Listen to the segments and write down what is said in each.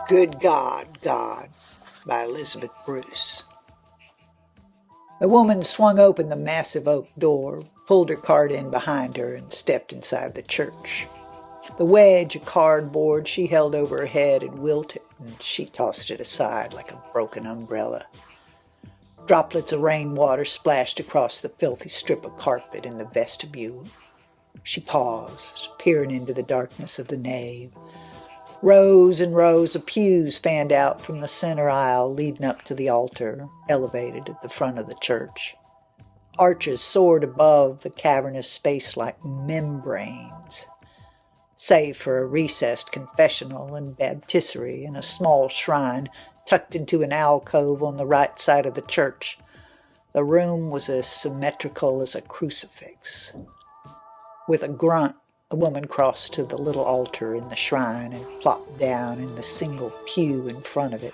Good God, God, by Elizabeth Bruce. The woman swung open the massive oak door, pulled her cart in behind her, and stepped inside the church. The wedge of cardboard she held over her head had wilted, and she tossed it aside like a broken umbrella. Droplets of rainwater splashed across the filthy strip of carpet in the vestibule. She paused, peering into the darkness of the nave. Rows and rows of pews fanned out from the center aisle leading up to the altar, elevated at the front of the church. Arches soared above the cavernous space like membranes. Save for a recessed confessional and baptistery and a small shrine tucked into an alcove on the right side of the church, the room was as symmetrical as a crucifix. With a grunt, the woman crossed to the little altar in the shrine and plopped down in the single pew in front of it,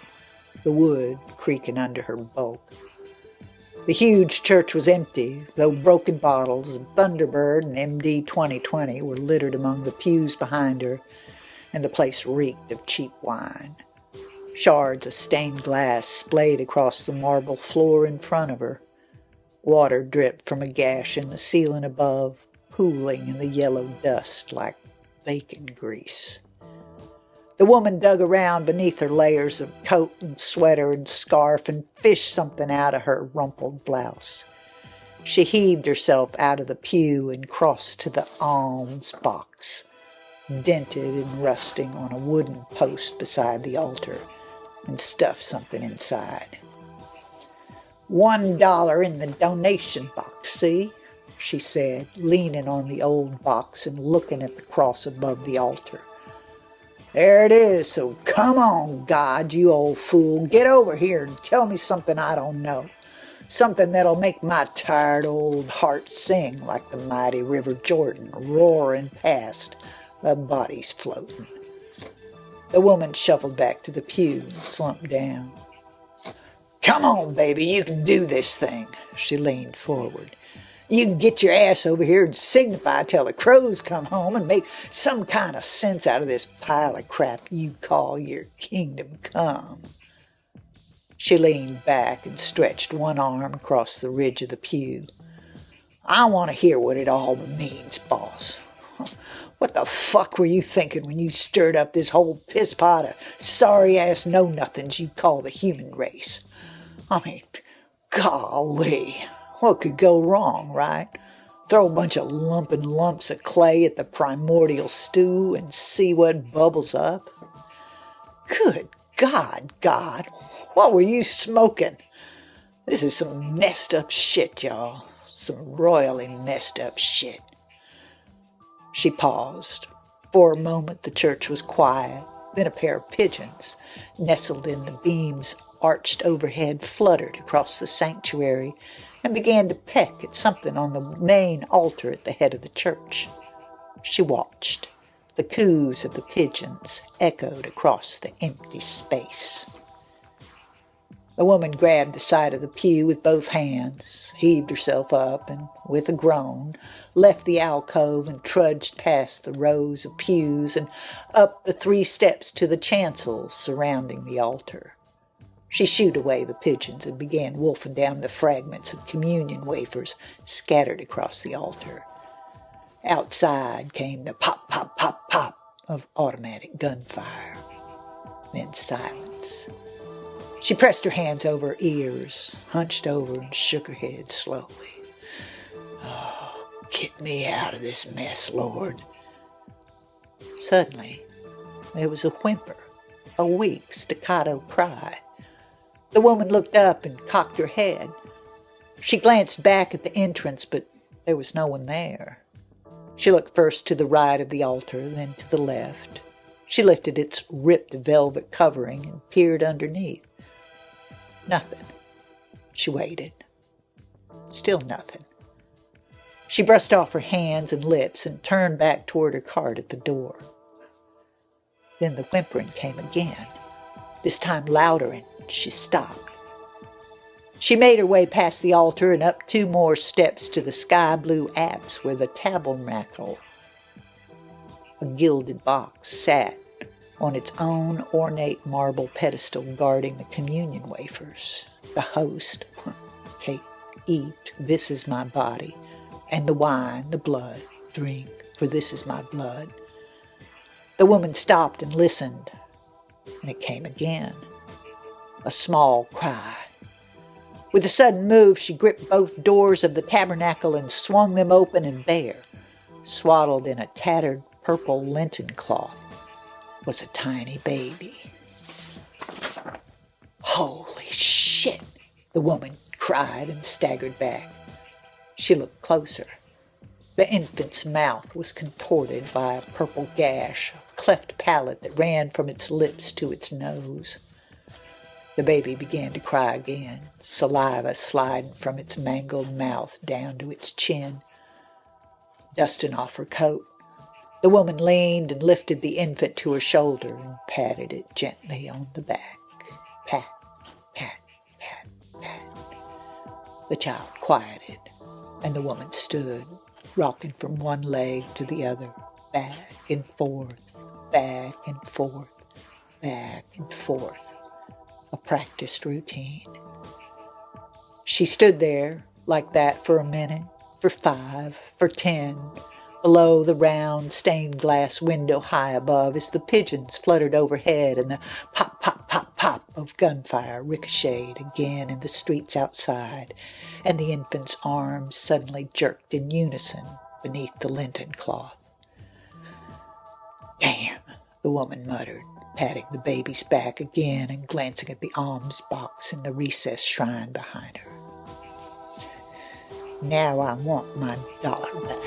the wood creaking under her bulk. The huge church was empty, though broken bottles of Thunderbird and MD 2020 were littered among the pews behind her, and the place reeked of cheap wine. Shards of stained glass splayed across the marble floor in front of her. Water dripped from a gash in the ceiling above, pooling in the yellow dust like bacon grease. The woman dug around beneath her layers of coat and sweater and scarf and fished something out of her rumpled blouse. She heaved herself out of the pew and crossed to the alms box, dented and rusting on a wooden post beside the altar, and stuffed something inside. $1 in the donation box, see? She said, leaning on the old box and looking at the cross above the altar. There it is, so come on, God, you old fool. Get over here and tell me something I don't know. Something that'll make my tired old heart sing like the mighty River Jordan roaring past, the bodies floating. The woman shuffled back to the pew and slumped down. Come on, baby, you can do this thing. She leaned forward. You can get your ass over here and signify till the crows come home and make some kind of sense out of this pile of crap you call your kingdom come. She leaned back and stretched one arm across the ridge of the pew. I want to hear what it all means, boss. What the fuck were you thinking when you stirred up this whole piss pot of sorry-ass know-nothings you call the human race? I mean, golly. What could go wrong, right? Throw a bunch of lumping lumps of clay at the primordial stew and see what bubbles up? Good God, God, what were you smoking? This is some messed up shit, y'all. Some royally messed up shit. She paused. For a moment the church was quiet. Then a pair of pigeons, nestled in the beams arched overhead, fluttered across the sanctuary and began to peck at something on the main altar at the head of the church. She watched. The coos of the pigeons echoed across the empty space. The woman grabbed the side of the pew with both hands, heaved herself up, and, with a groan, left the alcove and trudged past the rows of pews and up the 3 steps to the chancel surrounding the altar. She shooed away the pigeons and began wolfing down the fragments of communion wafers scattered across the altar. Outside came the pop, pop, pop, pop of automatic gunfire. Then silence. She pressed her hands over her ears, hunched over, and shook her head slowly. Oh, get me out of this mess, Lord. Suddenly, there was a whimper, a weak staccato cry. The woman looked up and cocked her head. She glanced back at the entrance, but there was no one there. She looked first to the right of the altar, then to the left. She lifted its ripped velvet covering and peered underneath. Nothing. She waited. Still nothing. She brushed off her hands and lips and turned back toward her cart at the door. Then the whimpering came again, this time louder, and she stopped. She made her way past the altar and up 2 more steps to the sky-blue apse where the tabernacle, a gilded box, sat on its own ornate marble pedestal guarding the communion wafers. The host, take, eat, this is my body, and the wine, the blood, drink, for this is my blood. The woman stopped and listened, and it came again, a small cry. With a sudden move, she gripped both doors of the tabernacle and swung them open, and there, swaddled in a tattered purple linen cloth, was a tiny baby. "Holy shit!" the woman cried and staggered back. She looked closer. The infant's mouth was contorted by a purple gash, a cleft palate that ran from its lips to its nose. The baby began to cry again, saliva sliding from its mangled mouth down to its chin. Dusting off her coat, the woman leaned and lifted the infant to her shoulder and patted it gently on the back. Pat, pat, pat, pat. The child quieted, and the woman stood, rocking from one leg to the other, back and forth, back and forth, back and forth. A practiced routine. She stood there like that for a minute, for 5, for 10, below the round stained glass window high above as the pigeons fluttered overhead and the pop, pop, pop, pop of gunfire ricocheted again in the streets outside, and the infant's arms suddenly jerked in unison beneath the linen cloth. "Damn," the woman muttered, patting the baby's back again and glancing at the alms box in the recessed shrine behind her. "Now I want my dollar back."